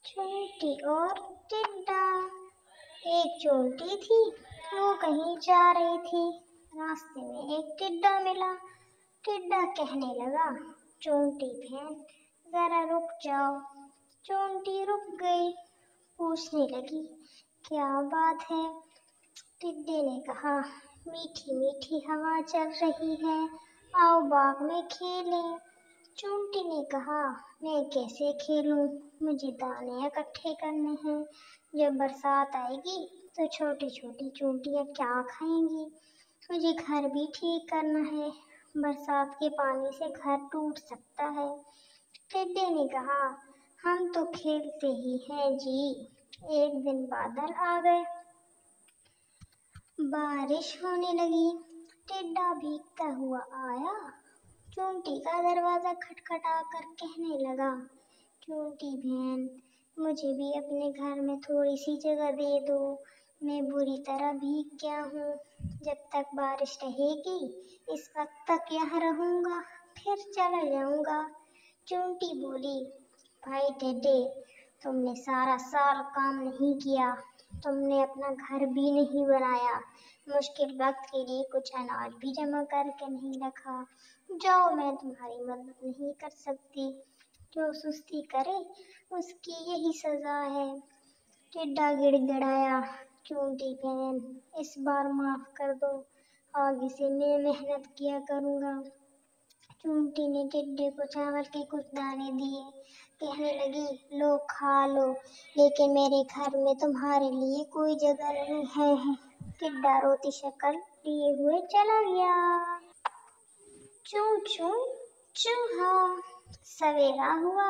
چونٹی اور ٹڈا۔ ایک چونٹی تھی، وہ کہیں جا رہی تھی۔ راستے میں ایک ٹڈا ملا۔ ٹڈا کہنے لگا، چونٹی بہن ذرا رک جاؤ۔ چونٹی رک گئی، پوچھنے لگی، کیا بات ہے؟ ٹڈے نے کہا، میٹھی میٹھی ہوا چل رہی ہے، آؤ باغ میں کھیلیں۔ چونٹی نے کہا، میں کیسے کھیلوں؟ مجھے دانے اکٹھے کرنے ہیں۔ جب برسات آئے گی تو چھوٹی چھوٹی چونٹیاں کیا کھائیں گی؟ مجھے گھر بھی ٹھیک کرنا ہے، برسات کے پانی سے گھر ٹوٹ سکتا ہے۔ ٹڈے نے کہا، ہم تو کھیلتے ہی ہیں جی۔ ایک دن بادل آ گئے، بارش ہونے لگی۔ ٹڈا بھیگتا ہوا آیا، چونٹی کا دروازہ کھٹکھٹا کر کہنے لگا، چونٹی بہن مجھے بھی اپنے گھر میں تھوڑی سی جگہ دے دو، میں بری طرح بھیگ گیا ہوں۔ جب تک بارش رہے گی اس وقت تک یہاں رہوں گا، پھر چلا جاؤں گا۔ چونٹی بولی، بھائی ٹڈے، تم نے سارا سال کام نہیں کیا، تم نے اپنا گھر بھی نہیں بنایا، مشکل وقت کے لیے کچھ اناج بھی جمع کر کے نہیں رکھا۔ جاؤ، میں تمہاری مدد نہیں کر سکتی۔ جو سستی کرے اس کی یہی سزا ہے۔ ٹڈا گڑ گڑایا، چونٹی بہن اس بار معاف کر دو، آگے سے میں محنت کیا کروں گا۔ چونٹی نے ٹڈے کو چاول کے کچھ دانے دیے، کہنے لگی، لو کھا لو، لیکن میرے گھر میں تمہارے لیے کوئی جگہ نہیں ہے۔ ٹڈا روتی شکل لیے ہوئے چلا گیا۔ چوں چوں چوہا۔ سویرا ہوا،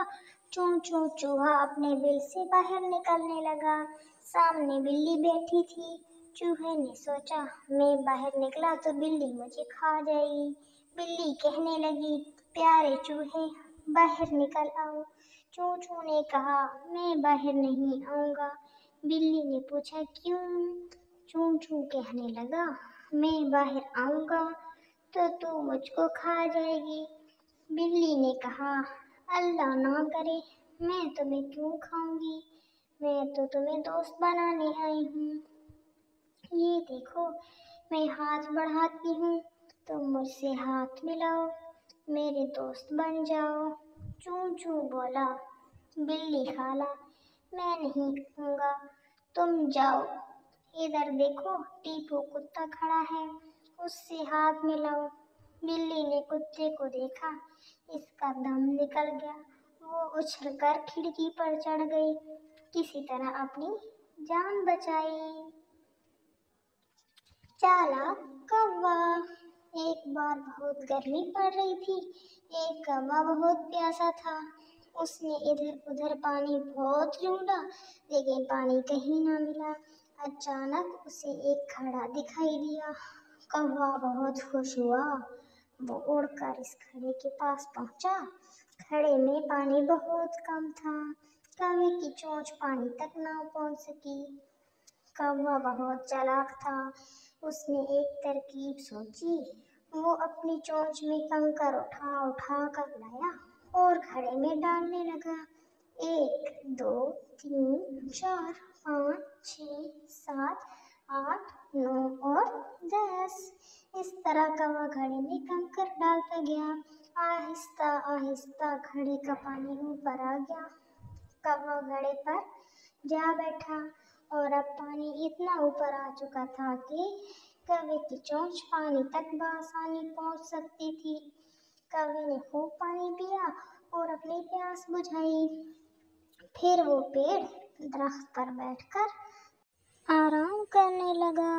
چوں چوں چوہا اپنے بل سے باہر نکلنے لگا۔ سامنے بلی بیٹھی تھی۔ چوہے نے سوچا، میں باہر نکلا تو بلی مجھے کھا جائے گی۔ بلی کہنے لگی، پیارے چوہے باہر نکل آؤ۔ چوں چوں نے کہا، میں باہر نہیں آؤں گا۔ بلی نے پوچھا، کیوں؟ چوں چوں کہنے لگا، میں باہر آؤں گا تو مجھ کو کھا جائے گی۔ بلی نے کہا، اللہ نہ کرے، میں تمہیں کیوں کھاؤں گی، میں تو تمہیں دوست بنانے آئی ہوں۔ یہ دیکھو، میں ہاتھ بڑھاتی ہوں، تم مجھ سے ہاتھ ملاؤ، میرے دوست بن جاؤ۔ چوں چوں بولا، بلی خالہ میں نہیں کہوں گا، تم جاؤ۔ ادھر دیکھو، ٹیپو کتا کھڑا ہے، اس سے ہاتھ ملاؤ۔ بلی نے کتے کو دیکھا، اس کا دم نکل گیا، وہ اچھل کر کھڑکی پر چڑھ گئی، کسی طرح اپنی جان بچائی۔ چالاک کوا۔ ایک بار بہت گرمی پڑ رہی تھی، ایک کوا بہت پیاسا تھا۔ اس نے ادھر ادھر پانی بہت ڈھونڈا، لیکن پانی کہیں نہ ملا۔ اچانک اسے ایک گھڑا دکھائی دیا۔ کوا بہت خوش ہوا، وہ اڑ کر اس گھڑے کے پاس پہنچا۔ گھڑے میں پانی بہت کم تھا، کوے کی چونچ پانی تک نہ پہنچ سکی۔ کوا بہت چالاک تھا، اس نے ایک ترکیب سوچی۔ وہ اپنی چونچ میں کنکر اٹھا اٹھا کر لایا اور گھڑے میں ڈالنے لگا۔ 1 2 3 4 5 6 7 8 9 اور 10۔ اس طرح کوا گھڑے میں کنکر ڈالتا گیا۔ آہستہ آہستہ گھڑے کا پانی اوپر آ گیا۔ کوا گھڑے پر جا بیٹھا اور اب پانی اتنا اوپر آ چکا تھا کہ کوے کی چونچ پانی تک بآسانی پہنچ سکتی تھی۔ کوے نے خوب پانی پیا اور اپنی پیاس بجھائی۔ پھر وہ پیڑ درخت پر بیٹھ کر آرام کرنے لگا۔